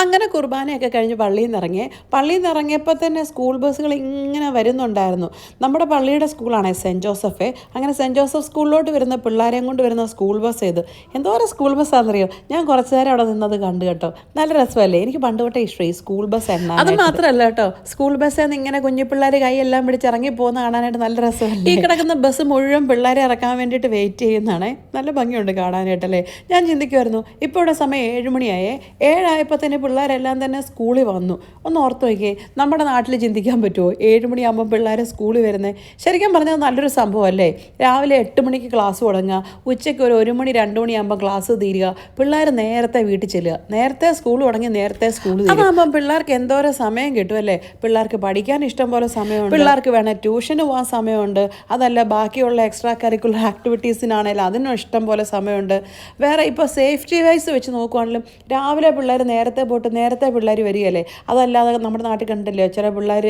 അങ്ങനെ കുർബാനയൊക്കെ കഴിഞ്ഞ് പള്ളിയിൽ നിന്ന് ഇറങ്ങിയപ്പോൾ തന്നെ സ്കൂൾ ബസ്സുകൾ ഇങ്ങനെ വരുന്നുണ്ടായിരുന്നു. നമ്മുടെ പള്ളിയുടെ സ്കൂളാണ് സെൻറ്റ് ജോസഫേ. അങ്ങനെ സെൻറ്റ് ജോസഫ് സ്കൂളിലോട്ട് വരുന്ന പിള്ളേരെയും കൊണ്ട് വരുന്ന സ്കൂൾ ബസ് ഇത്. എന്തോരം സ്കൂൾ ബസ്സാണെന്നറിയോ? ഞാൻ കുറച്ച് നേരം അവിടെ നിന്നത് കണ്ടു കേട്ടോ. നല്ല രസമല്ലേ? എനിക്ക് പണ്ട് തൊട്ടേ ഇഷ്ടം ഈ സ്കൂൾ ബസ് എണ്ണ. അത് മാത്രമല്ല കേട്ടോ, സ്കൂൾ ബസ്സിൽ നിന്ന് ഇങ്ങനെ കുഞ്ഞു പിള്ളേർ കൈയെല്ലാം പിടിച്ച് ഇറങ്ങി പോകുന്ന കാണാനായിട്ട് നല്ല രസമല്ലേ? ഈ കിടക്കുന്ന ബസ് മുഴുവൻ പിള്ളേരെ ഇറക്കാൻ വേണ്ടിയിട്ട് വെയിറ്റ് ചെയ്യുന്നതാണേ. നല്ല ഭംഗിയുണ്ട് കാണാനായിട്ടല്ലേ? ഞാൻ ചിന്തിക്കുമായിരുന്നു, ഇപ്പോൾ ഇവിടെ സമയം 7 മണിയായേ. 7 തന്നെ പിള്ളേരെല്ലാം തന്നെ സ്കൂളിൽ വന്നു. ഒന്ന് ഓർത്ത് നോക്കിയേ, നമ്മുടെ നാട്ടിൽ ചിന്തിക്കാൻ പറ്റുമോ 7 മണിയാകുമ്പോൾ പിള്ളേർ സ്കൂളിൽ വരുന്നത്? ശരിക്കും പറഞ്ഞാൽ നല്ലൊരു സംഭവമല്ലേ? രാവിലെ 8 മണിക്ക് ക്ലാസ് തുടങ്ങുക, ഉച്ചയ്ക്ക് ഒരു 1 മണി 2 മണിയാകുമ്പോൾ ക്ലാസ് തീരുക, പിള്ളേർ നേരത്തെ വീട്ടിൽ ചെല്ലുക, നേരത്തെ സ്കൂൾ തുടങ്ങി നേരത്തെ സ്കൂൾ തീരുക. അതാകുമ്പം പിള്ളേർക്ക് എന്തോരം സമയം കിട്ടുമല്ലേ? പിള്ളേർക്ക് പഠിക്കാൻ ഇഷ്ടം പോലെ സമയമുണ്ട്, പിള്ളേർക്ക് വേണേൽ ട്യൂഷന് പോകാൻ സമയമുണ്ട്, അതല്ല ബാക്കിയുള്ള എക്സ്ട്രാ കരിക്കുലർ ആക്ടിവിറ്റീസിനാണെങ്കിലും അതിനും ഇഷ്ടം പോലെ സമയമുണ്ട്. വേറെ ഇപ്പോൾ സേഫ്റ്റി വൈസ് വെച്ച് നോക്കുവാണെങ്കിലും രാവിലെ പിള്ളേർ നേരത്തെ പോയിട്ട് നേരത്തെ പിള്ളേർ വരികയല്ലേ? അതല്ലാതെ നമ്മുടെ നാട്ടിൽ കണ്ടില്ലേ ചില പിള്ളേർ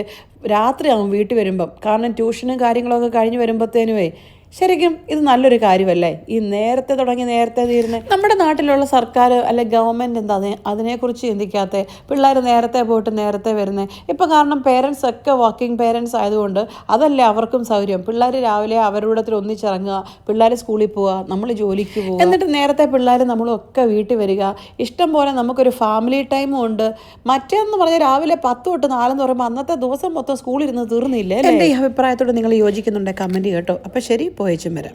രാത്രിയാകും വീട്ടിൽ വരുമ്പം, കാരണം ട്യൂഷനും കാര്യങ്ങളൊക്കെ കഴിഞ്ഞ് വരുമ്പോഴത്തേനുമേ. ശരിക്കും ഇത് നല്ലൊരു കാര്യമല്ലേ? ഈ നേരത്തെ തുടങ്ങി നേരത്തെ തീരുന്നത്. നമ്മുടെ നാട്ടിലുള്ള സർക്കാർ അല്ലെ ഗവൺമെൻറ് എന്താ അതിനെക്കുറിച്ച് ചിന്തിക്കാത്ത? പിള്ളേർ നേരത്തെ പോയിട്ട് നേരത്തെ വരുന്നത് ഇപ്പം, കാരണം പേരൻസ് ഒക്കെ വർക്കിംഗ് പേരൻസ് ആയതുകൊണ്ട് അതല്ലേ അവർക്കും സൗകര്യം. പിള്ളേർ രാവിലെ അവരുടെ ഒന്നിച്ചിറങ്ങുക, പിള്ളേർ സ്കൂളിൽ പോവുക, നമ്മൾ ജോലിക്ക് പോവുക, എന്നിട്ട് നേരത്തെ പിള്ളേർ നമ്മളൊക്കെ വീട്ടിൽ വരിക. ഇഷ്ടം പോലെ നമുക്കൊരു ഫാമിലി ടൈമും ഉണ്ട്. മറ്റേന്ന് പറഞ്ഞാൽ രാവിലെ 10 തൊട്ട് 4 എന്ന് പറയുമ്പോൾ അന്നത്തെ ദിവസം മൊത്തം സ്കൂളിൽ ഇരുന്ന് തീർന്നില്ലേ? എൻ്റെ ഈ അഭിപ്രായത്തോട് നിങ്ങൾ യോജിക്കുന്നുണ്ടെങ്കിൽ കമൻറ്റ് കേട്ടോ. അപ്പോൾ ശരി, പോയച്ചും വരാം.